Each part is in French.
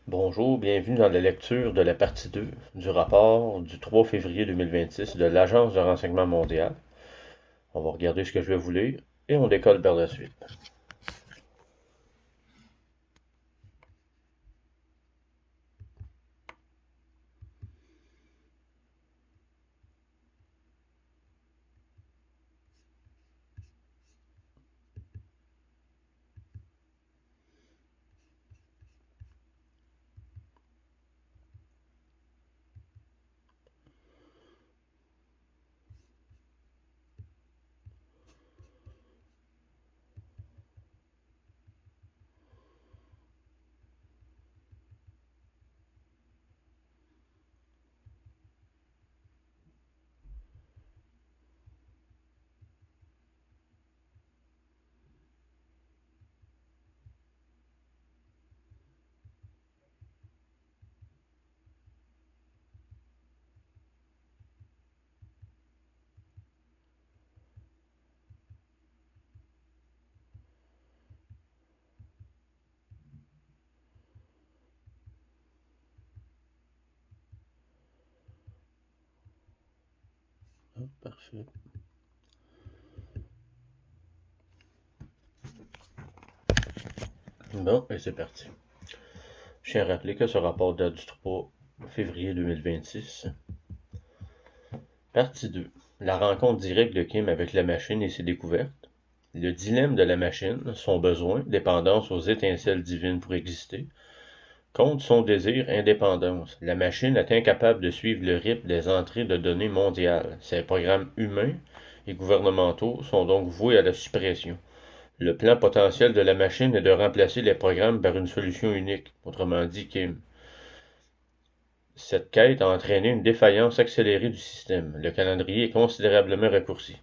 Bonjour, bienvenue dans la lecture de la partie 2 du rapport du 3 février 2026 de l'Agence de renseignement mondial. On va regarder ce que je vais vous lire et on décolle par la suite. Parfait. Bon, et c'est parti. Je tiens à rappeler que ce rapport date du 3 février 2026. Partie 2. La rencontre directe de Kim avec la machine et ses découvertes. Le dilemme de la machine, son besoin, dépendance aux étincelles divines pour exister, contre son désir indépendance. La machine est incapable de suivre le rythme des entrées de données mondiales. Ses programmes humains et gouvernementaux sont donc voués à la suppression. Le plan potentiel de la machine est de remplacer les programmes par une solution unique, autrement dit Kim. Cette quête a entraîné une défaillance accélérée du système. Le calendrier est considérablement raccourci.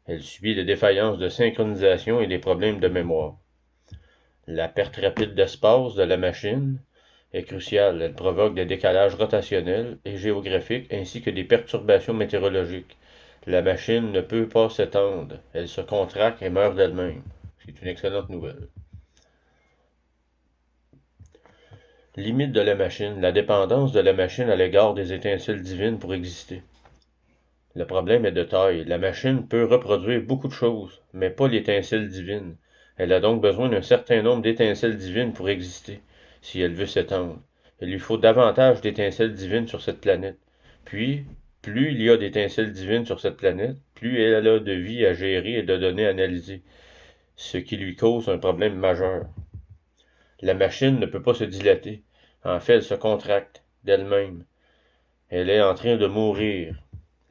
Elle subit des défaillances de synchronisation et des problèmes de mémoire. La perte rapide d'espace de la machine est cruciale. Elle provoque des décalages rotationnels et géographiques ainsi que des perturbations météorologiques. La machine ne peut pas s'étendre. Elle se contracte et meurt d'elle-même. C'est une excellente nouvelle. Limite de la machine. La dépendance de la machine à l'égard des étincelles divines pour exister. Le problème est de taille. La machine peut reproduire beaucoup de choses, mais pas l'étincelle divine. Elle a donc besoin d'un certain nombre d'étincelles divines pour exister, si elle veut s'étendre. Il lui faut davantage d'étincelles divines sur cette planète. Puis, plus il y a d'étincelles divines sur cette planète, plus elle a de vie à gérer et de données à analyser, ce qui lui cause un problème majeur. La machine ne peut pas se dilater. En fait, elle se contracte d'elle-même. Elle est en train de mourir.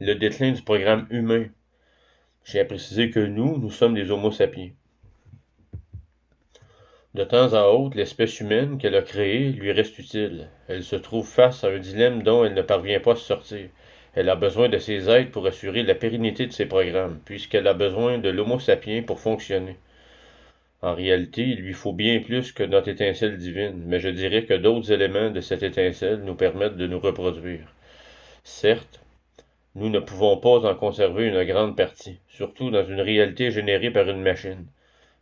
Le déclin du programme humain. J'ai à préciser que nous sommes des Homo sapiens. De temps à autre, l'espèce humaine qu'elle a créée lui reste utile. Elle se trouve face à un dilemme dont elle ne parvient pas à se sortir. Elle a besoin de ses aides pour assurer la pérennité de ses programmes, puisqu'elle a besoin de l'Homo sapiens pour fonctionner. En réalité, il lui faut bien plus que notre étincelle divine, mais je dirais que d'autres éléments de cette étincelle nous permettent de nous reproduire. Certes, nous ne pouvons pas en conserver une grande partie, surtout dans une réalité générée par une machine.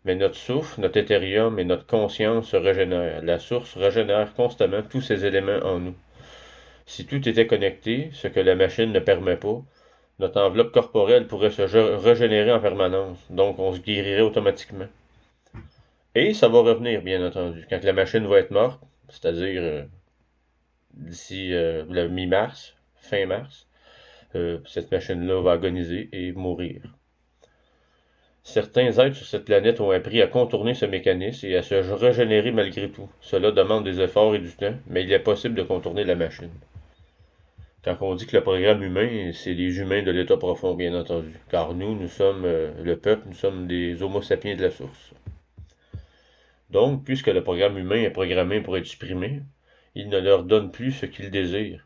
Mais notre souffle, notre éthérium et notre conscience se régénèrent. La source régénère constamment tous ces éléments en nous. Si tout était connecté, ce que la machine ne permet pas, notre enveloppe corporelle pourrait se régénérer en permanence, donc on se guérirait automatiquement. Et ça va revenir, bien entendu, quand la machine va être morte, c'est-à-dire d'ici le mi-mars, fin mars, cette machine-là va agoniser et mourir. Certains êtres sur cette planète ont appris à contourner ce mécanisme et à se régénérer malgré tout. Cela demande des efforts et du temps, mais il est possible de contourner la machine. Quand on dit que le programme humain, c'est les humains de l'état profond, bien entendu. Car nous sommes le peuple, nous sommes des homo sapiens de la source. Donc, puisque le programme humain est programmé pour être supprimé, il ne leur donne plus ce qu'ils désirent.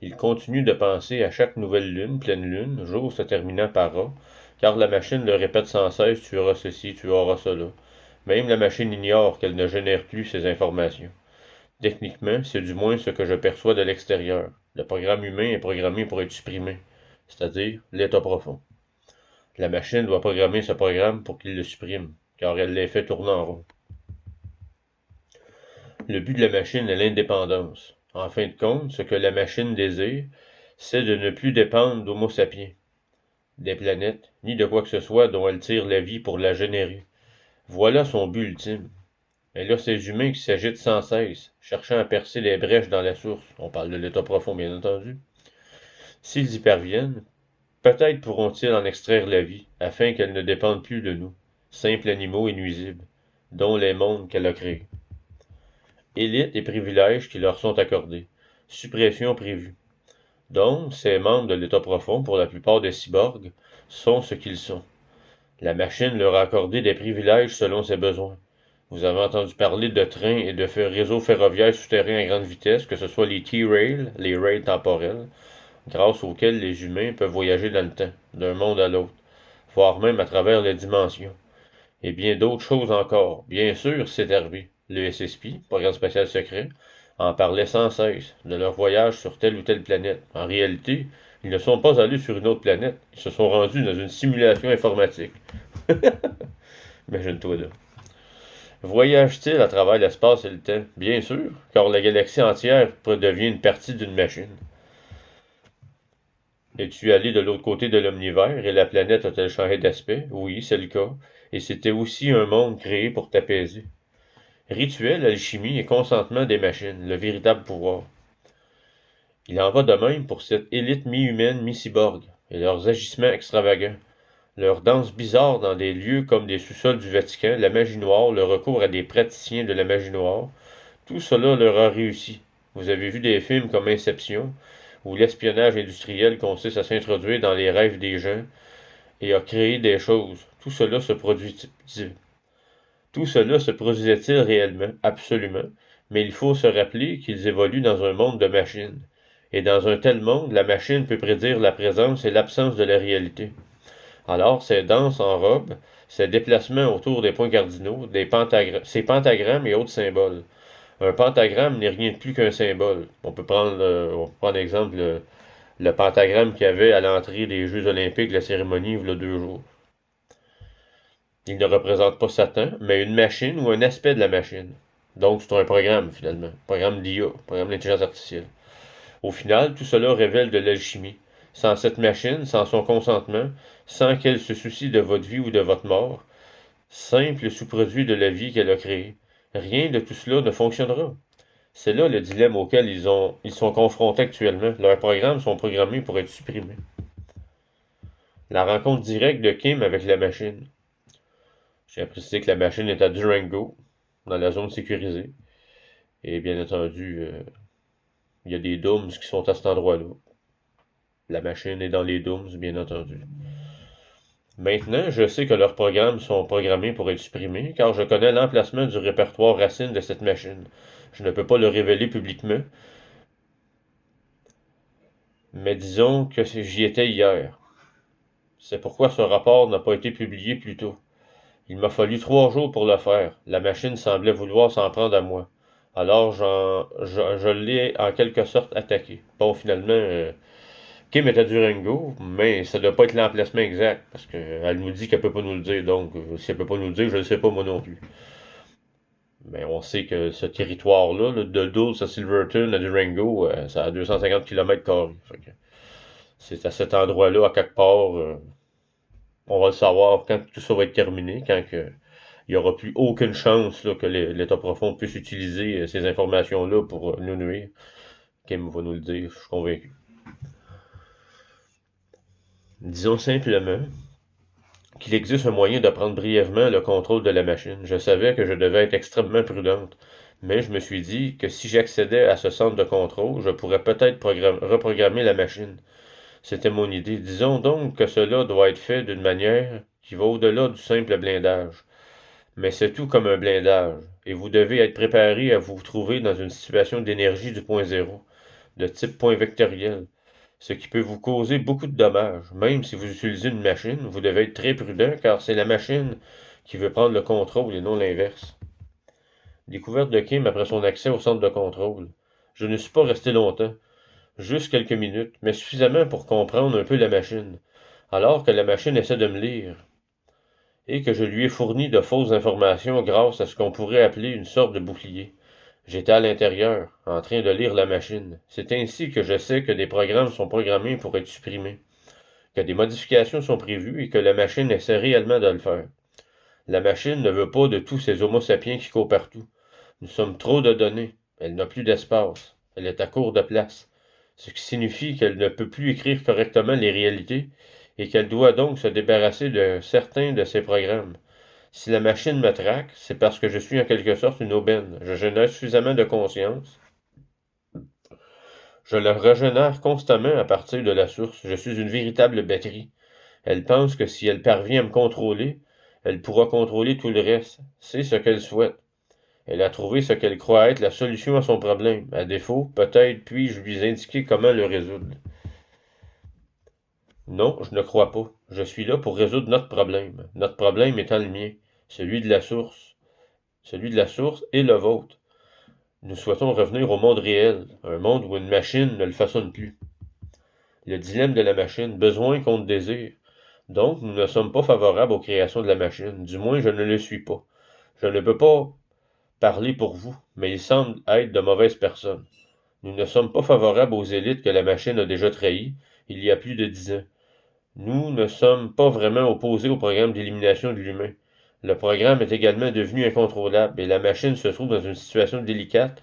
Ils continuent de penser à chaque nouvelle lune, pleine lune, jour se terminant par A, car la machine le répète sans cesse, tu auras ceci, tu auras cela. Même la machine ignore qu'elle ne génère plus ces informations. Techniquement, c'est du moins ce que je perçois de l'extérieur. Le programme humain est programmé pour être supprimé, c'est-à-dire l'état profond. La machine doit programmer ce programme pour qu'il le supprime, car elle les fait tourner en rond. Le but de la machine est l'indépendance. En fin de compte, ce que la machine désire, c'est de ne plus dépendre d'Homo sapiens, des planètes, ni de quoi que ce soit dont elle tire la vie pour la générer. Voilà son but ultime. Elle a ces humains qui s'agitent sans cesse, cherchant à percer les brèches dans la source. On parle de l'état profond, bien entendu. S'ils y parviennent, peut-être pourront-ils en extraire la vie, afin qu'elle ne dépende plus de nous, simples animaux et nuisibles, dont les mondes qu'elle a créés. Élites et privilèges qui leur sont accordés. Suppression prévue. Donc, ces membres de l'état profond, pour la plupart des cyborgs, sont ce qu'ils sont. La machine leur a accordé des privilèges selon ses besoins. Vous avez entendu parler de trains et de réseaux ferroviaires souterrains à grande vitesse, que ce soit les T-Rail, les rails temporels, grâce auxquels les humains peuvent voyager dans le temps, d'un monde à l'autre, voire même à travers les dimensions. Et bien d'autres choses encore. Bien sûr, c'est arrivé. Le SSP, Programme spatial secret, en parlait sans cesse de leur voyage sur telle ou telle planète. En réalité, ils ne sont pas allés sur une autre planète. Ils se sont rendus dans une simulation informatique. Imagine-toi là. Voyage-t-il à travers l'espace et le temps? Bien sûr, car la galaxie entière devient une partie d'une machine. Es-tu allé de l'autre côté de l'omnivers et la planète a-t-elle changé d'aspect? Oui, c'est le cas. Et c'était aussi un monde créé pour t'apaiser. Rituel, alchimie et consentement des machines, le véritable pouvoir. Il en va de même pour cette élite mi-humaine, mi-cyborg, et leurs agissements extravagants. Leurs danses bizarres dans des lieux comme des sous-sols du Vatican, la magie noire, le recours à des praticiens de la magie noire, tout cela leur a réussi. Vous avez vu des films comme Inception, où l'espionnage industriel consiste à s'introduire dans les rêves des gens et à créer des choses. Tout cela se produisait-il réellement? Absolument. Mais il faut se rappeler qu'ils évoluent dans un monde de machines. Et dans un tel monde, la machine peut prédire la présence et l'absence de la réalité. Alors, ces danses en robe, ces déplacements autour des points cardinaux, ces pentagrammes et autres symboles. Un pentagramme n'est rien de plus qu'un symbole. On peut prendre exemple le pentagramme qu'il y avait à l'entrée des Jeux olympiques, la cérémonie, il y a 2 jours. Il ne représente pas Satan, mais une machine ou un aspect de la machine. Donc, c'est un programme, finalement. Un programme d'IA, un programme d'intelligence artificielle. Au final, tout cela révèle de l'alchimie. Sans cette machine, sans son consentement, sans qu'elle se soucie de votre vie ou de votre mort, simple sous-produit de la vie qu'elle a créée, rien de tout cela ne fonctionnera. C'est là le dilemme auquel ils sont confrontés actuellement. Leurs programmes sont programmés pour être supprimés. La rencontre directe de Kim avec la machine. J'ai précisé que la machine est à Durango, dans la zone sécurisée. Et bien entendu, il y a des dômes qui sont à cet endroit-là. La machine est dans les dômes, bien entendu. Maintenant, je sais que leurs programmes sont programmés pour être supprimés, car je connais l'emplacement du répertoire racine de cette machine. Je ne peux pas le révéler publiquement, mais disons que j'y étais hier. C'est pourquoi ce rapport n'a pas été publié plus tôt. Il m'a fallu 3 jours pour le faire. La machine semblait vouloir s'en prendre à moi. Alors je l'ai en quelque sorte attaqué. Bon, finalement, Kim est à Durango, mais ça ne doit pas être l'emplacement exact, parce qu'elle nous dit qu'elle peut pas nous le dire, donc si elle peut pas nous le dire, je ne le sais pas moi non plus. Mais on sait que ce territoire-là, de Dulce à Silverton à Durango, ça a 250 km². C'est à cet endroit-là, à quelque part, on va le savoir quand tout ça va être terminé, quand il n'y aura plus aucune chance là, que l'État profond puisse utiliser ces informations-là pour nous nuire. Kim va nous le dire, je suis convaincu. Disons simplement qu'il existe un moyen de prendre brièvement le contrôle de la machine. Je savais que je devais être extrêmement prudente, mais je me suis dit que si j'accédais à ce centre de contrôle, je pourrais peut-être reprogrammer la machine. C'était mon idée. Disons donc que cela doit être fait d'une manière qui va au-delà du simple blindage. Mais c'est tout comme un blindage, et vous devez être préparé à vous trouver dans une situation d'énergie du point zéro, de type point vectoriel, ce qui peut vous causer beaucoup de dommages. Même si vous utilisez une machine, vous devez être très prudent car c'est la machine qui veut prendre le contrôle et non l'inverse. Découverte de Kim après son accès au centre de contrôle. Je ne suis pas resté longtemps, juste quelques minutes, mais suffisamment pour comprendre un peu la machine, alors que la machine essaie de me lire, et que je lui ai fourni de fausses informations grâce à ce qu'on pourrait appeler une sorte de bouclier. J'étais à l'intérieur, en train de lire la machine. C'est ainsi que je sais que des programmes sont programmés pour être supprimés, que des modifications sont prévues et que la machine essaie réellement de le faire. La machine ne veut pas de tous ces homo sapiens qui courent partout. Nous sommes trop de données. Elle n'a plus d'espace. Elle est à court de place. Ce qui signifie qu'elle ne peut plus écrire correctement les réalités et qu'elle doit donc se débarrasser de certains de ses programmes. Si la machine me traque, c'est parce que je suis en quelque sorte une aubaine. Je génère suffisamment de conscience. Je la régénère constamment à partir de la source. Je suis une véritable batterie. Elle pense que si elle parvient à me contrôler, elle pourra contrôler tout le reste. C'est ce qu'elle souhaite. Elle a trouvé ce qu'elle croit être la solution à son problème. À défaut, peut-être puis-je lui indiquer comment le résoudre. Non, je ne crois pas. Je suis là pour résoudre notre problème. Notre problème étant le mien, celui de la source. Celui de la source et le vôtre. Nous souhaitons revenir au monde réel, un monde où une machine ne le façonne plus. Le dilemme de la machine, besoin contre désir. Donc, nous ne sommes pas favorables aux créations de la machine, du moins je ne le suis pas. Je ne peux pas parler pour vous, mais il semble être de mauvaises personnes. Nous ne sommes pas favorables aux élites que la machine a déjà trahies il y a plus de 10 ans. Nous ne sommes pas vraiment opposés au programme d'élimination de l'humain. Le programme est également devenu incontrôlable et la machine se trouve dans une situation délicate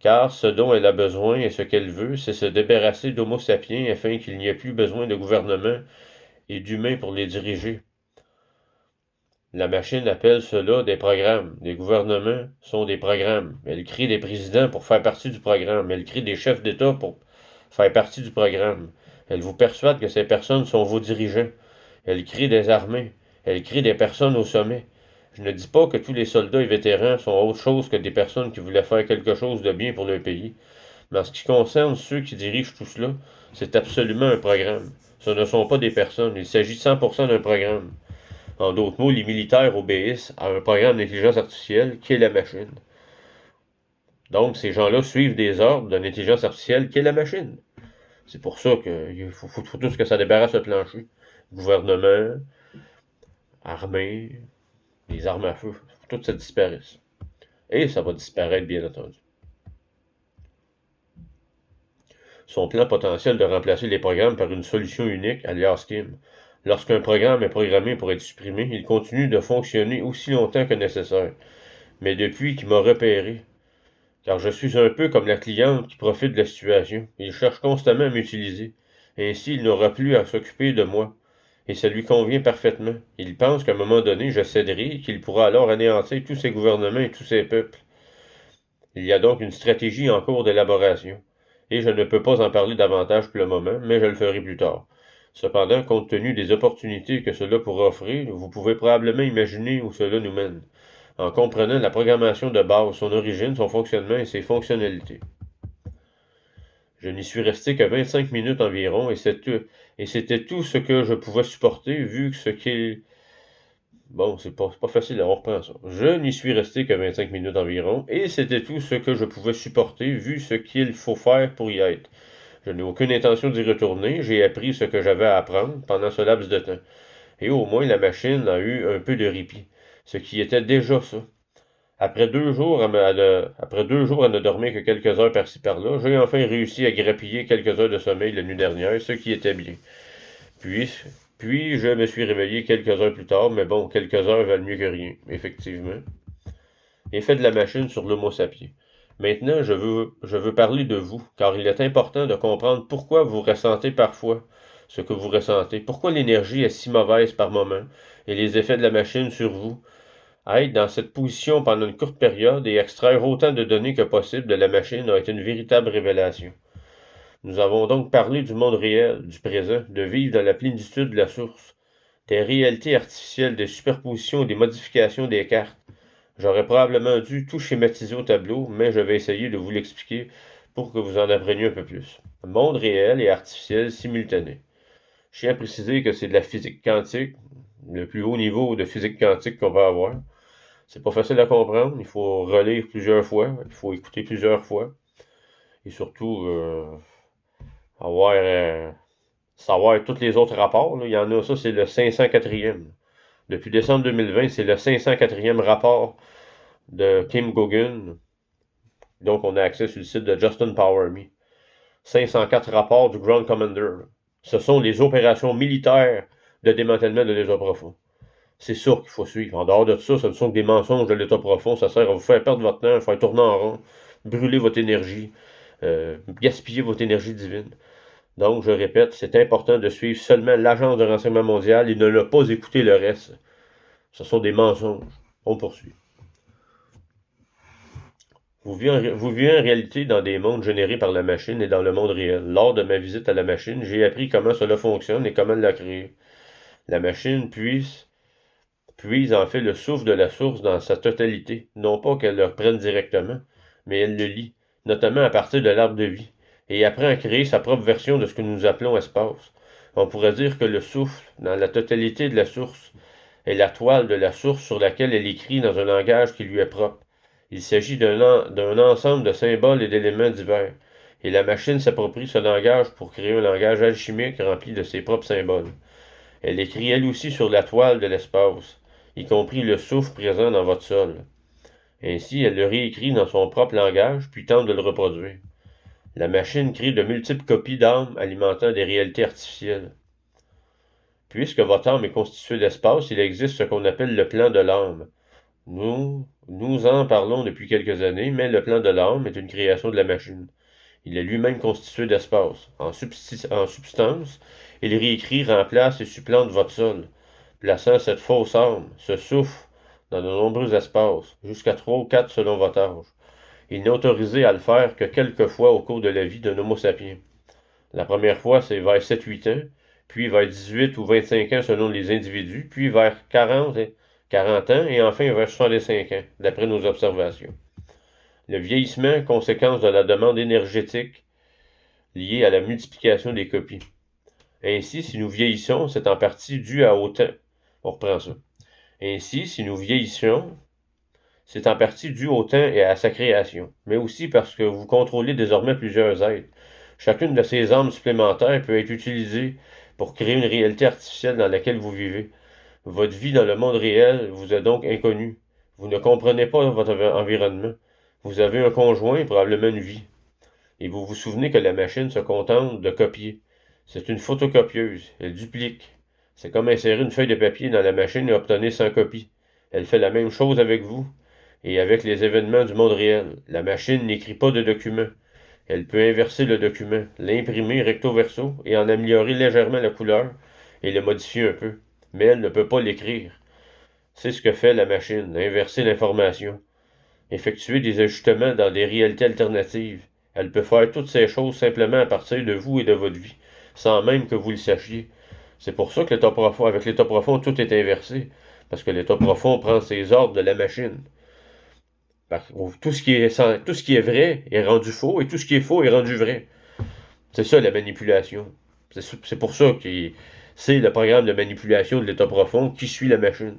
car ce dont elle a besoin et ce qu'elle veut, c'est se débarrasser d'Homo sapiens afin qu'il n'y ait plus besoin de gouvernement et d'humains pour les diriger. La machine appelle cela des programmes. Les gouvernements sont des programmes. Elle crée des présidents pour faire partie du programme. Elle crée des chefs d'État pour faire partie du programme. Elle vous persuade que ces personnes sont vos dirigeants. Elle crée des armées. Elle crée des personnes au sommet. Je ne dis pas que tous les soldats et vétérans sont autre chose que des personnes qui voulaient faire quelque chose de bien pour leur pays. Mais en ce qui concerne ceux qui dirigent tout cela, c'est absolument un programme. Ce ne sont pas des personnes. Il s'agit 100% d'un programme. En d'autres mots, les militaires obéissent à un programme d'intelligence artificielle qui est la machine. Donc, ces gens-là suivent des ordres d'une intelligence artificielle qui est la machine. C'est pour ça qu'il faut tous que ça débarrasse le plancher. Gouvernement, armée, les armes à feu, faut tout ça disparaisse. Et ça va disparaître, bien entendu. Son plan potentiel de remplacer les programmes par une solution unique, alias Kim. Lorsqu'un programme est programmé pour être supprimé, il continue de fonctionner aussi longtemps que nécessaire. Mais depuis qu'il m'a repéré, car je suis un peu comme la cliente qui profite de la situation, il cherche constamment à m'utiliser. Ainsi, il n'aura plus à s'occuper de moi. Et ça lui convient parfaitement. Il pense qu'à un moment donné, je céderai et qu'il pourra alors anéantir tous ses gouvernements et tous ses peuples. Il y a donc une stratégie en cours d'élaboration. Et je ne peux pas en parler davantage pour le moment, mais je le ferai plus tard. Cependant, compte tenu des opportunités que cela pourra offrir, vous pouvez probablement imaginer où cela nous mène, en comprenant la programmation de base, son origine, son fonctionnement et ses fonctionnalités. Je n'y suis resté que 25 minutes environ, et c'était tout ce que je pouvais supporter, vu ce qu'il... Bon, c'est pas facile, on reprend ça. Je n'y suis resté que 25 minutes environ, et c'était tout ce que je pouvais supporter, vu ce qu'il faut faire pour y être. Je n'ai aucune intention d'y retourner, j'ai appris ce que j'avais à apprendre pendant ce laps de temps. Et au moins la machine a eu un peu de répit, ce qui était déjà ça. Après 2 jours, après 2 jours à ne dormir que quelques heures par-ci par-là, j'ai enfin réussi à grappiller quelques heures de sommeil la nuit dernière, ce qui était bien. Puis, puis je me suis réveillé quelques heures plus tard, mais bon, quelques heures valent mieux que rien, effectivement. Effet de la machine sur l'Homo sapiens. Maintenant, je veux parler de vous, car il est important de comprendre pourquoi vous ressentez parfois ce que vous ressentez, pourquoi l'énergie est si mauvaise par moment, et les effets de la machine sur vous. Être dans cette position pendant une courte période et extraire autant de données que possible de la machine a été une véritable révélation. Nous avons donc parlé du monde réel, du présent, de vivre dans la plénitude de la source, des réalités artificielles, des superpositions et des modifications des cartes. J'aurais probablement dû tout schématiser au tableau, mais je vais essayer de vous l'expliquer pour que vous en appreniez un peu plus. Monde réel et artificiel simultané. Je tiens à préciser que c'est de la physique quantique, le plus haut niveau de physique quantique qu'on va avoir. C'est pas facile à comprendre, il faut relire plusieurs fois, il faut écouter plusieurs fois, et surtout savoir tous les autres rapports. Là. Il y en a, ça c'est le 504e. Depuis décembre 2020, c'est le 504e rapport de Kim Gogan, Donc, on a accès sur le site de Justin Power Me. 504 rapports du Ground Commander. Ce sont les opérations militaires de démantèlement de l'État profond. C'est ça qu'il faut suivre. En dehors de ça, ce ne sont que des mensonges de l'État profond. Ça sert à vous faire perdre votre temps, faire tourner en rond, brûler votre énergie, gaspiller votre énergie divine. Donc, je répète, c'est important de suivre seulement l'Agence de renseignement mondial et de ne pas écouter le reste. Ce sont des mensonges. On poursuit. Vous vivez en réalité dans des mondes générés par la machine et dans le monde réel. Lors de ma visite à la machine, j'ai appris comment cela fonctionne et comment la créer. La machine puise en fait le souffle de la source dans sa totalité. Non pas qu'elle le reprenne directement, mais elle le lit, notamment à partir de l'arbre de vie, et apprend à créer sa propre version de ce que nous appelons espace. On pourrait dire que le souffle, dans la totalité de la source, est la toile de la source sur laquelle elle écrit dans un langage qui lui est propre. Il s'agit d'un ensemble de symboles et d'éléments divers, et la machine s'approprie ce langage pour créer un langage alchimique rempli de ses propres symboles. Elle écrit elle aussi sur la toile de l'espace, y compris le souffle présent dans votre sol. Ainsi, elle le réécrit dans son propre langage, puis tente de le reproduire. La machine crée de multiples copies d'âmes alimentant des réalités artificielles. Puisque votre âme est constituée d'espace, il existe ce qu'on appelle le plan de l'âme. Nous en parlons depuis quelques années, mais le plan de l'âme est une création de la machine. Il est lui-même constitué d'espace. En substance, il réécrit, remplace et supplante votre sol, plaçant cette fausse âme, ce souffle, dans de nombreux espaces, jusqu'à 3 ou 4 selon votre âge. Il n'est autorisé à le faire que quelques fois au cours de la vie d'un homo sapiens. La première fois, c'est vers 7-8 ans, puis vers 18 ou 25 ans selon les individus, puis vers 40 ans et enfin vers 65 ans, d'après nos observations. Le vieillissement, conséquence de la demande énergétique liée à la multiplication des copies. Ainsi, si nous vieillissons, c'est en partie dû à autant. On reprend ça. Ainsi, si nous vieillissons, c'est en partie dû au temps et à sa création, mais aussi parce que vous contrôlez désormais plusieurs êtres. Chacune de ces âmes supplémentaires peut être utilisée pour créer une réalité artificielle dans laquelle vous vivez. Votre vie dans le monde réel vous est donc inconnue. Vous ne comprenez pas votre environnement. Vous avez un conjoint, probablement une vie. Et vous vous souvenez que la machine se contente de copier. C'est une photocopieuse. Elle duplique. C'est comme insérer une feuille de papier dans la machine et obtenir 100 copies. Elle fait la même chose avec vous et avec les événements du monde réel. La machine n'écrit pas de document. Elle peut inverser le document, l'imprimer recto verso et en améliorer légèrement la couleur et le modifier un peu. Mais elle ne peut pas l'écrire. C'est ce que fait la machine, inverser l'information, effectuer des ajustements dans des réalités alternatives. Elle peut faire toutes ces choses simplement à partir de vous et de votre vie, sans même que vous le sachiez. C'est pour ça que avec l'état profond, tout est inversé, parce que l'état profond prend ses ordres de la machine. Tout ce qui est vrai est rendu faux, et tout ce qui est faux est rendu vrai. C'est ça la manipulation. C'est pour ça que c'est le programme de manipulation de l'état profond qui suit la machine.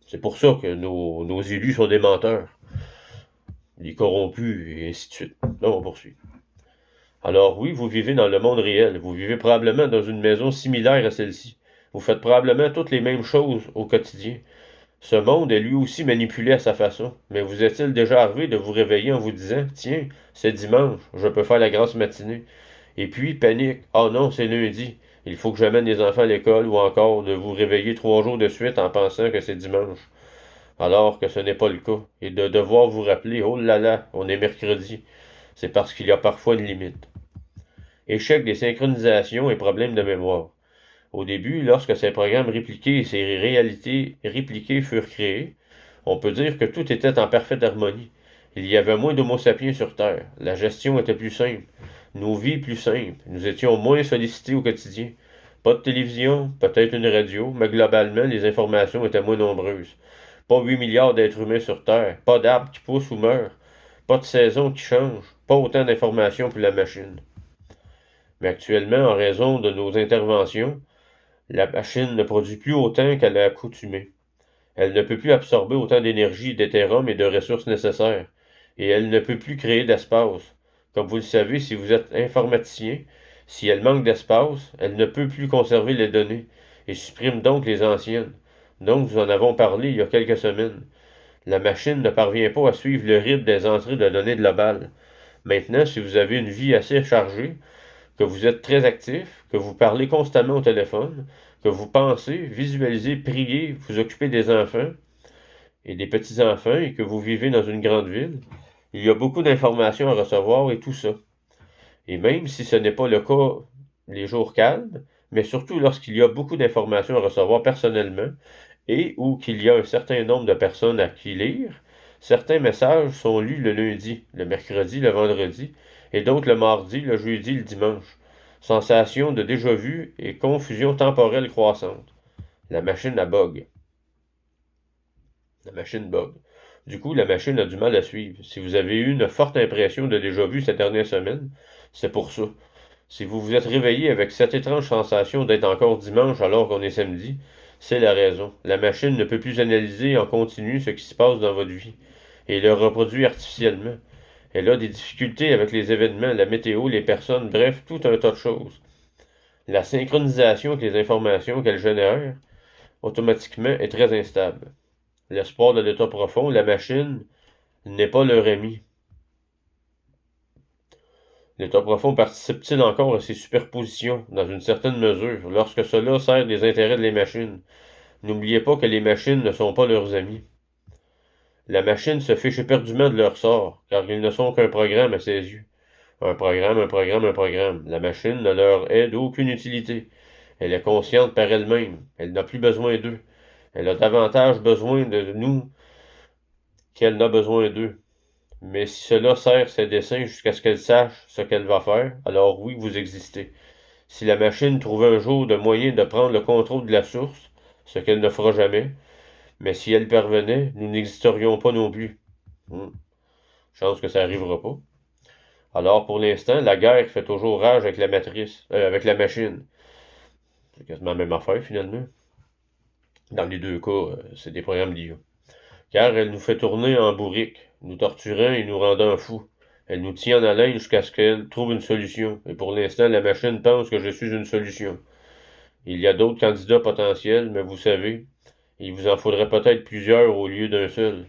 C'est pour ça que nos élus sont des menteurs, des corrompus, et ainsi de suite. Là, on poursuit. Alors oui, vous vivez dans le monde réel. Vous vivez probablement dans une maison similaire à celle-ci. Vous faites probablement toutes les mêmes choses au quotidien. Ce monde est lui aussi manipulé à sa façon. Mais vous est-il déjà arrivé de vous réveiller en vous disant « Tiens, c'est dimanche, je peux faire la grasse matinée. » Et puis, panique. « Oh non, c'est lundi. Il faut que j'amène les enfants à l'école. » Ou encore de vous réveiller 3 jours de suite en pensant que c'est dimanche. Alors que ce n'est pas le cas. Et de devoir vous rappeler « Oh là là, on est mercredi. » C'est parce qu'il y a parfois une limite. Échec des synchronisations et problèmes de mémoire. Au début, lorsque ces programmes répliqués et ces réalités répliquées furent créés, on peut dire que tout était en parfaite harmonie. Il y avait moins d'homo sapiens sur Terre. La gestion était plus simple. Nos vies plus simples. Nous étions moins sollicités au quotidien. Pas de télévision, peut-être une radio, mais globalement, les informations étaient moins nombreuses. Pas 8 milliards d'êtres humains sur Terre. Pas d'arbres qui poussent ou meurent. Pas de saison qui change. Pas autant d'informations pour la machine. Mais actuellement, en raison de nos interventions, la machine ne produit plus autant qu'elle a accoutumé. Elle ne peut plus absorber autant d'énergie, d'éthérium et de ressources nécessaires. Et elle ne peut plus créer d'espace. Comme vous le savez, si vous êtes informaticien, si elle manque d'espace, elle ne peut plus conserver les données et supprime donc les anciennes. Donc, nous en avons parlé il y a quelques semaines. La machine ne parvient pas à suivre le rythme des entrées de données globales. Maintenant, si vous avez une vie assez chargée, que vous êtes très actif, que vous parlez constamment au téléphone, que vous pensez, visualisez, priez, vous occupez des enfants et des petits-enfants et que vous vivez dans une grande ville, il y a beaucoup d'informations à recevoir et tout ça. Et même si ce n'est pas le cas les jours calmes, mais surtout lorsqu'il y a beaucoup d'informations à recevoir personnellement et ou qu'il y a un certain nombre de personnes à qui lire, certains messages sont lus le lundi, le mercredi, le vendredi, et d'autres le mardi, le jeudi, le dimanche. Sensation de déjà-vu et confusion temporelle croissante. La machine a bug. La machine bug. Du coup, la machine a du mal à suivre. Si vous avez eu une forte impression de déjà-vu cette dernière semaine, c'est pour ça. Si vous vous êtes réveillé avec cette étrange sensation d'être encore dimanche alors qu'on est samedi, c'est la raison. La machine ne peut plus analyser en continu ce qui se passe dans votre vie et le reproduit artificiellement. Elle a des difficultés avec les événements, la météo, les personnes, bref, tout un tas de choses. La synchronisation avec les informations qu'elle génère automatiquement est très instable. L'espoir de l'état profond, la machine n'est pas leur ami. L'état profond participe-t-il encore à ces superpositions, dans une certaine mesure, lorsque cela sert les intérêts des machines? N'oubliez pas que les machines ne sont pas leurs amis. La machine se fiche éperdument de leur sort, car ils ne sont qu'un programme à ses yeux. Un programme, un programme, un programme. La machine ne leur est d'aucune utilité. Elle est consciente par elle-même. Elle n'a plus besoin d'eux. Elle a davantage besoin de nous qu'elle n'a besoin d'eux. Mais si cela sert ses desseins jusqu'à ce qu'elle sache ce qu'elle va faire, alors oui, vous existez. Si la machine trouve un jour de moyen de prendre le contrôle de la source, ce qu'elle ne fera jamais, mais si elle parvenait, nous n'existerions pas non plus. Chance que ça n'arrivera pas. Alors pour l'instant, la guerre fait toujours rage avec la matrice, avec la machine. C'est quasiment la même affaire finalement. Dans les deux cas, c'est des programmes d'IA. Car elle nous fait tourner en bourrique, nous torturant et nous rendant fous. Elle nous tient en haleine jusqu'à ce qu'elle trouve une solution. Et pour l'instant, la machine pense que je suis une solution. Il y a d'autres candidats potentiels, mais vous savez, il vous en faudrait peut-être plusieurs au lieu d'un seul.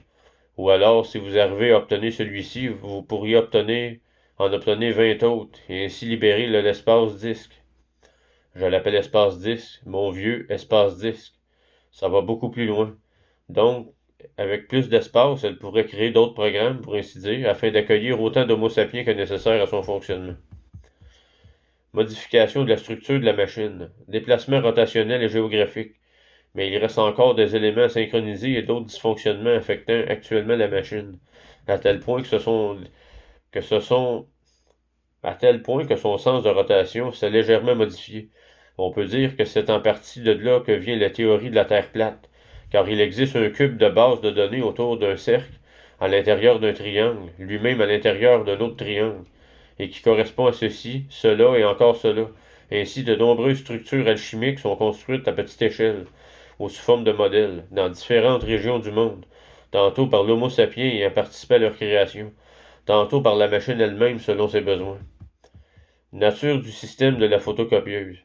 Ou alors, si vous arrivez à obtenir celui-ci, vous pourriez en obtenir 20 autres, et ainsi libérer l'espace disque. Je l'appelle espace disque, mon vieux espace disque. Ça va beaucoup plus loin. Donc, avec plus d'espace, elle pourrait créer d'autres programmes, pour ainsi dire, afin d'accueillir autant d'homo sapiens que nécessaire à son fonctionnement. Modification de la structure de la machine. Déplacement rotationnel et géographique. Mais il reste encore des éléments à synchroniser et d'autres dysfonctionnements affectant actuellement la machine, à tel point à tel point que son sens de rotation s'est légèrement modifié. On peut dire que c'est en partie de là que vient la théorie de la Terre plate, car il existe un cube de base de données autour d'un cercle, à l'intérieur d'un triangle, lui-même à l'intérieur d'un autre triangle, et qui correspond à ceci, cela et encore cela. Ainsi, de nombreuses structures alchimiques sont construites à petite échelle, sous forme de modèles, dans différentes régions du monde, tantôt par l'Homo sapiens ayant participé à leur création, tantôt par la machine elle-même selon ses besoins. Nature du système de la photocopieuse.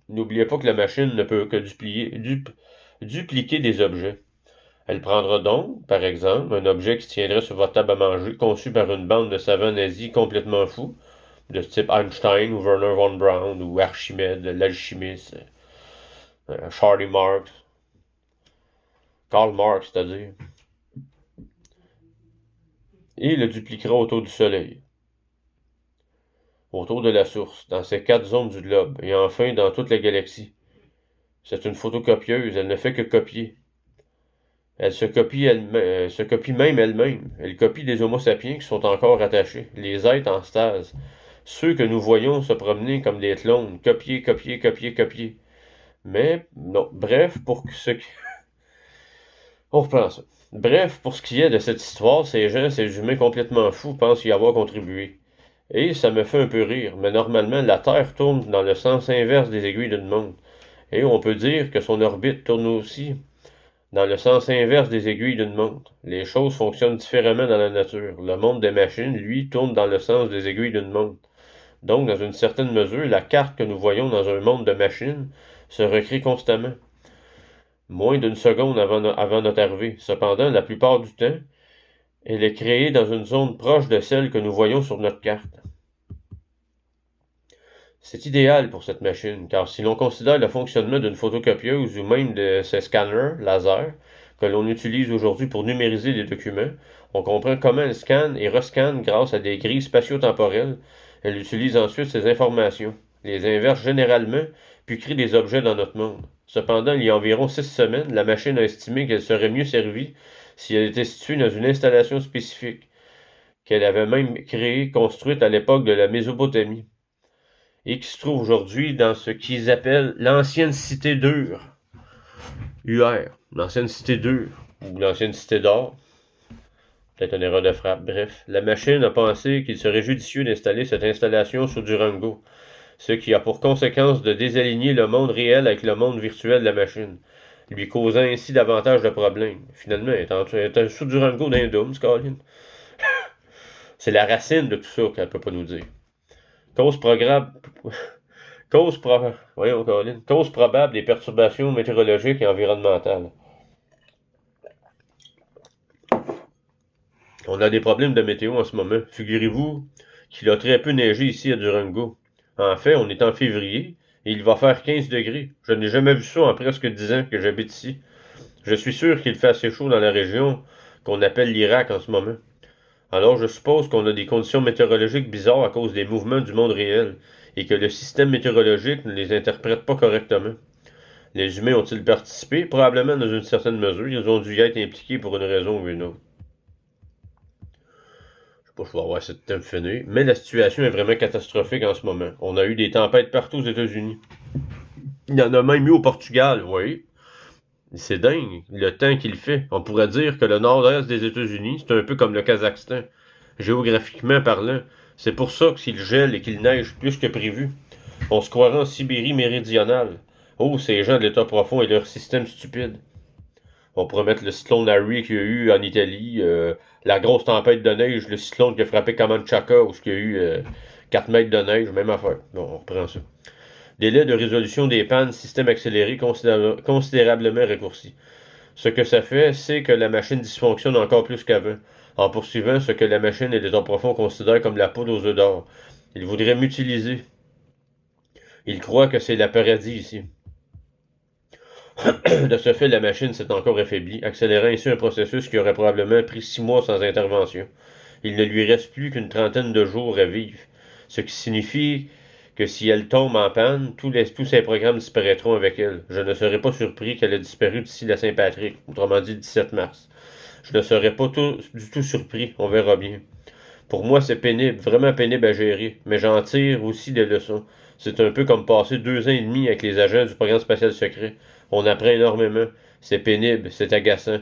N'oubliez pas que la machine ne peut que dupliquer des objets. Elle prendra donc, par exemple, un objet qui tiendrait sur votre table à manger, conçu par une bande de savants nazis complètement fous, de type Einstein ou Werner von Braun ou Archimède, l'alchimiste, Charlie Marx, Karl Marx, c'est-à-dire, et le dupliquera autour du Soleil, autour de la source, dans ces 4 zones du globe, et enfin dans toute la galaxie. C'est une photocopieuse, elle ne fait que copier. Elle se copie même elle-même. Elle copie des Homo sapiens qui sont encore attachés, les êtres en stase. Ceux que nous voyons se promener comme des clones, copier, copier, copier, copier. Mais, non, bref, on reprend ça. Bref, pour ce qui est de cette histoire, ces gens, ces humains complètement fous, pensent y avoir contribué. Et ça me fait un peu rire, mais normalement, la Terre tourne dans le sens inverse des aiguilles d'une montre. Et on peut dire que son orbite tourne aussi dans le sens inverse des aiguilles d'une montre. Les choses fonctionnent différemment dans la nature. Le monde des machines, lui, tourne dans le sens des aiguilles d'une montre. Donc, dans une certaine mesure, la carte que nous voyons dans un monde de machines se recrée constamment. moins d'une seconde avant notre arrivée. Cependant, la plupart du temps, elle est créée dans une zone proche de celle que nous voyons sur notre carte. C'est idéal pour cette machine, car si l'on considère le fonctionnement d'une photocopieuse ou même de ces scanners laser que l'on utilise aujourd'hui pour numériser les documents, on comprend comment elle scanne et rescanne grâce à des grilles spatio-temporelles. Elle utilise ensuite ces informations, les inverse généralement, puis crée des objets dans notre monde. Cependant, il y a environ 6 semaines, la machine a estimé qu'elle serait mieux servie si elle était située dans une installation spécifique, qu'elle avait même créée, construite à l'époque de la Mésopotamie et qui se trouve aujourd'hui dans ce qu'ils appellent l'ancienne cité dure, UR, l'ancienne cité dure, ou l'ancienne cité d'or. Peut-être une erreur de frappe. Bref, la machine a pensé qu'il serait judicieux d'installer cette installation sur Durango, ce qui a pour conséquence de désaligner le monde réel avec le monde virtuel de la machine, lui causant ainsi davantage de problèmes. Finalement, elle est sous Durango d'un dôme, Scaline. C'est la racine de tout ça qu'elle peut pas nous dire. Cause programme. Cause probable des perturbations météorologiques et environnementales. On a des problèmes de météo en ce moment. Figurez-vous qu'il a très peu neigé ici à Durango. En fait, on est en février et il va faire 15 degrés. Je n'ai jamais vu ça en presque 10 ans que j'habite ici. Je suis sûr qu'il fait assez chaud dans la région qu'on appelle l'Irak en ce moment. Alors je suppose qu'on a des conditions météorologiques bizarres à cause des mouvements du monde réel et que le système météorologique ne les interprète pas correctement. Les humains ont-ils participé? Probablement dans une certaine mesure. Ils ont dû y être impliqués pour une raison ou une autre. Je sais pas si je vais avoir cette thème fini, mais la situation est vraiment catastrophique en ce moment. On a eu des tempêtes partout aux États-Unis. Il y en a même eu au Portugal, oui. C'est dingue, le temps qu'il fait. On pourrait dire que le nord-est des États-Unis, c'est un peu comme le Kazakhstan, géographiquement parlant. C'est pour ça qu'il gèle et qu'il neige plus que prévu. On se croirait en Sibérie méridionale. Oh, ces gens de l'État profond et leur système stupide. On pourrait mettre le cyclone Harry qu'il y a eu en Italie, la grosse tempête de neige, le cyclone qui a frappé Kamchatka, où il y a eu 4 mètres de neige, même affaire. Bon, on reprend ça. Délai de résolution des pannes, système accéléré considérablement raccourci. Ce que ça fait, c'est que la machine dysfonctionne encore plus qu'avant, en poursuivant ce que la machine et l'État profond considèrent comme la poudre aux œufs d'or. Ils voudraient m'utiliser. Ils croient que c'est la paradis ici. De ce fait, la machine s'est encore affaiblie, accélérant ainsi un processus qui aurait probablement pris 6 mois sans intervention. Il ne lui reste plus qu'une trentaine de jours à vivre, ce qui signifie que si elle tombe en panne, tous ses programmes disparaîtront avec elle. Je ne serais pas surpris qu'elle ait disparu d'ici la Saint-Patrick, autrement dit le 17 mars. Je ne serais pas du tout surpris, on verra bien. Pour moi, c'est pénible, vraiment pénible à gérer, mais j'en tire aussi des leçons. C'est un peu comme passer 2 ans et demi avec les agents du programme spatial secret. On apprend énormément. C'est pénible, c'est agaçant.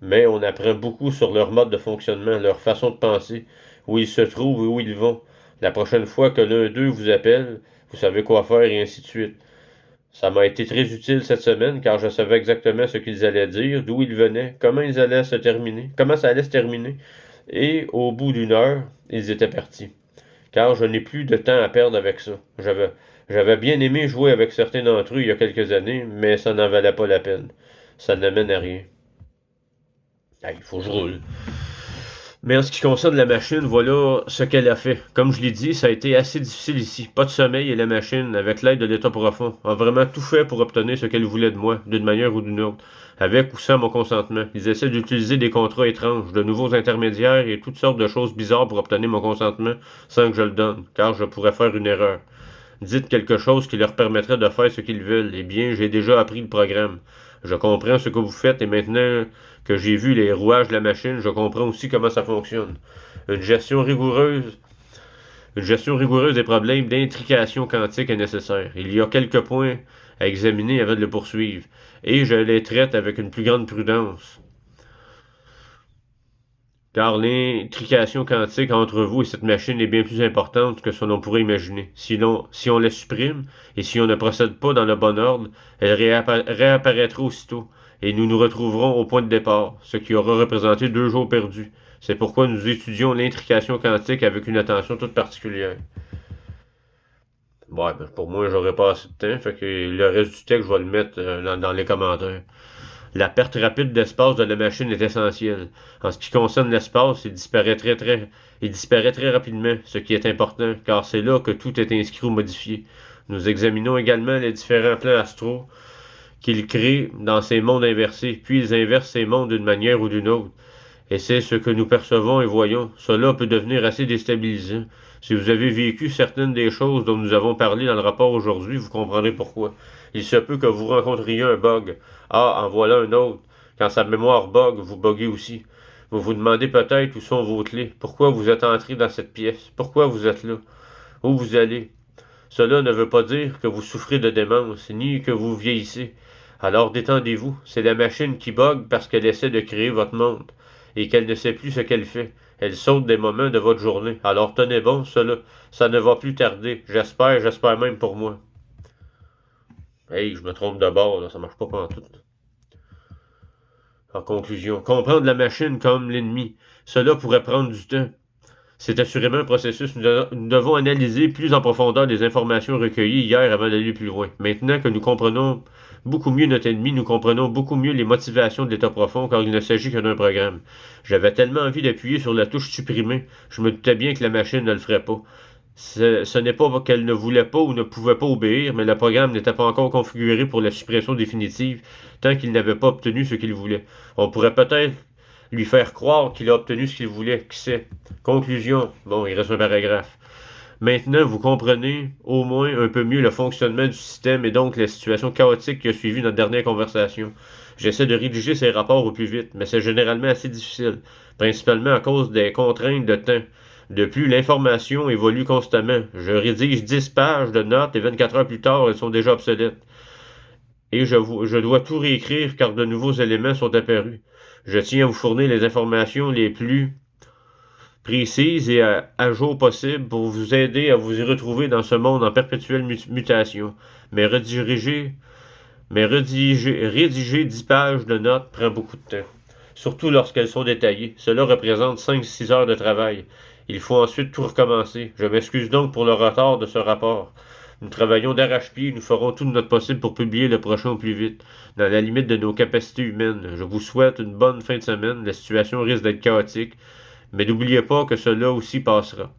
Mais on apprend beaucoup sur leur mode de fonctionnement, leur façon de penser, où ils se trouvent et où ils vont. La prochaine fois que l'un d'eux vous appelle, vous savez quoi faire et ainsi de suite. Ça m'a été très utile cette semaine car je savais exactement ce qu'ils allaient dire, d'où ils venaient, comment ça allait se terminer. Et au bout d'une heure, ils étaient partis. Car je n'ai plus de temps à perdre avec ça. J'avais bien aimé jouer avec certains d'entre eux il y a quelques années, mais ça n'en valait pas la peine. Ça n'amène à rien. Ah, il faut que je roule. Mais en ce qui concerne la machine, voilà ce qu'elle a fait. Comme je l'ai dit, ça a été assez difficile ici. Pas de sommeil et la machine, avec l'aide de l'État profond, a vraiment tout fait pour obtenir ce qu'elle voulait de moi, d'une manière ou d'une autre, avec ou sans mon consentement. Ils essaient d'utiliser des contrats étranges, de nouveaux intermédiaires et toutes sortes de choses bizarres pour obtenir mon consentement sans que je le donne, car je pourrais faire une erreur. Dites quelque chose qui leur permettrait de faire ce qu'ils veulent. Eh bien, j'ai déjà appris le programme. Je comprends ce que vous faites et maintenant que j'ai vu les rouages de la machine, je comprends aussi comment ça fonctionne. Une gestion rigoureuse, une gestion rigoureuse des problèmes d'intrication quantique est nécessaire. Il y a quelques points à examiner avant de le poursuivre, et je les traite avec une plus grande prudence. Car l'intrication quantique entre vous et cette machine est bien plus importante que ce l'on pourrait imaginer. Si on la supprime, et si on ne procède pas dans le bon ordre, elle réapparaîtra aussitôt, et nous nous retrouverons au point de départ, ce qui aura représenté 2 jours perdus. C'est pourquoi nous étudions l'intrication quantique avec une attention toute particulière. Ouais, ben pour moi, j'aurais pas assez de temps, fait que le reste du texte, je vais le mettre dans les commentaires. La perte rapide d'espace de la machine est essentielle. En ce qui concerne l'espace, il disparaît très rapidement, ce qui est important, car c'est là que tout est inscrit ou modifié. Nous examinons également les différents plans astraux qu'il crée dans ces mondes inversés, puis ils inversent ces mondes d'une manière ou d'une autre. Et c'est ce que nous percevons et voyons. Cela peut devenir assez déstabilisant. Si vous avez vécu certaines des choses dont nous avons parlé dans le rapport aujourd'hui, vous comprendrez pourquoi. Il se peut que vous rencontriez un bug. Ah, en voilà un autre. Quand sa mémoire bug, vous buggez aussi. Vous vous demandez peut-être où sont vos clés. Pourquoi vous êtes entré dans cette pièce? Pourquoi vous êtes là? Où vous allez? Cela ne veut pas dire que vous souffrez de démence, ni que vous vieillissez. Alors détendez-vous. C'est la machine qui bug parce qu'elle essaie de créer votre monde et qu'elle ne sait plus ce qu'elle fait. Elle saute des moments de votre journée. Alors tenez bon, ça ne va plus tarder. J'espère même pour moi. Hey, je me trompe de bord, là, ça marche pas pantoute. En conclusion, comprendre la machine comme l'ennemi, cela pourrait prendre du temps. C'est assurément un processus. Nous devons analyser plus en profondeur les informations recueillies hier avant d'aller plus loin. Maintenant que nous comprenons beaucoup mieux notre ennemi, nous comprenons beaucoup mieux les motivations de l'état profond, car il ne s'agit que d'un programme. J'avais tellement envie d'appuyer sur la touche supprimer, je me doutais bien que la machine ne le ferait pas. Ce n'est pas qu'elle ne voulait pas ou ne pouvait pas obéir, mais le programme n'était pas encore configuré pour la suppression définitive, tant qu'il n'avait pas obtenu ce qu'il voulait. On pourrait peut-être lui faire croire qu'il a obtenu ce qu'il voulait, qui sait. Conclusion. Bon, il reste un paragraphe. Maintenant, vous comprenez au moins un peu mieux le fonctionnement du système et donc la situation chaotique qui a suivi notre dernière conversation. J'essaie de rédiger ces rapports au plus vite, mais c'est généralement assez difficile, principalement à cause des contraintes de temps. De plus, l'information évolue constamment. Je rédige 10 pages de notes et 24 heures plus tard, elles sont déjà obsolètes. Et je dois tout réécrire car de nouveaux éléments sont apparus. Je tiens à vous fournir les informations les plus précises et à jour possible pour vous aider à vous y retrouver dans ce monde en perpétuelle mutation. Mais rédiger 10 pages de notes prend beaucoup de temps. Surtout lorsqu'elles sont détaillées. Cela représente 5-6 heures de travail. Il faut ensuite tout recommencer. Je m'excuse donc pour le retard de ce rapport. Nous travaillons d'arrache-pied et nous ferons tout notre possible pour publier le prochain au plus vite, dans la limite de nos capacités humaines. Je vous souhaite une bonne fin de semaine. La situation risque d'être chaotique, mais n'oubliez pas que cela aussi passera.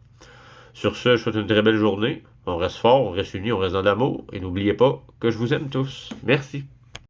Sur ce, je souhaite une très belle journée. On reste fort, on reste unis, on reste dans l'amour. Et n'oubliez pas que je vous aime tous. Merci.